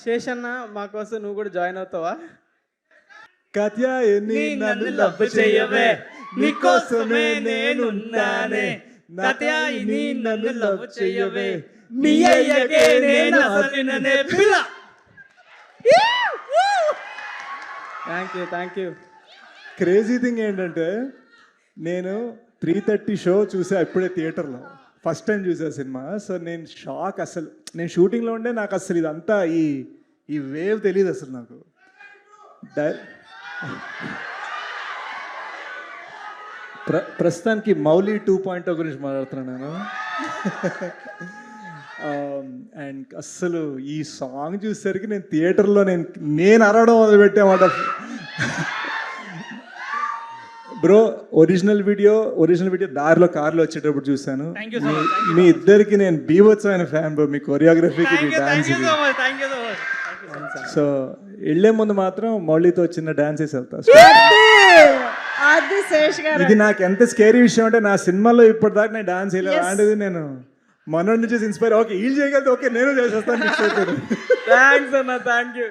శేషన్న మా కోసం నువ్వు కూడా జాయిన్ అవుతావా? కాత్యాయని నన్ను లవ్ చేయవే, నీకోసమే నేనున్నానే. కాత్యాయని నన్ను లవ్ చేయవే, మీ అయ్యకే నేను అసలిననే పిల్ల. Thank you. క్రేజీ థింగ్ ఏంటంటే నేను 3:30 షో చూసా ఇప్పుడే థియేటర్లో, ఫస్ట్ టైం చూసా సినిమా. సో నేను షాక్, అసలు నేను షూటింగ్లో ఉండే నాకు అసలు ఇదంతా ఈ వేవ్ తెలియదు అసలు నాకు. ప్రస్తుతానికి మౌలి 2.0 గురించి మాట్లాడుతున్నాను నేను. అండ్ అస్సలు ఈ సాంగ్ చూసేసరికి నేను థియేటర్లో నేను అరవడం మొదలుపెట్టామాట. బ్రో ఒరిజినల్ వీడియో దారిలో కార్లో వచ్చేటప్పుడు చూశాను. మీ ఇద్దరికి నేను బీభత్సమైన ఫ్యాన్ బ్రో, మీ కొరియోగ్రఫీకి, మీ డాన్స్కి. సో వెళ్ళే ముందు మాత్రం మౌలితో చిన్న డాన్స్ వేసి వెళ్తా. ఇది నాకు ఎంత స్కేరీ విషయం అంటే, నా సినిమాలో ఇప్పటిదాకా నేను డాన్స్ వేయలేదు. అలాంటిది నేను మనోడి నుంచి ఇన్స్పైర్, ఓకే వీళ్ళు చేయగలిగితే ఓకే నేను చేసేస్తాను. థ్యాంక్స్ అన్న, థ్యాంక్ యూ.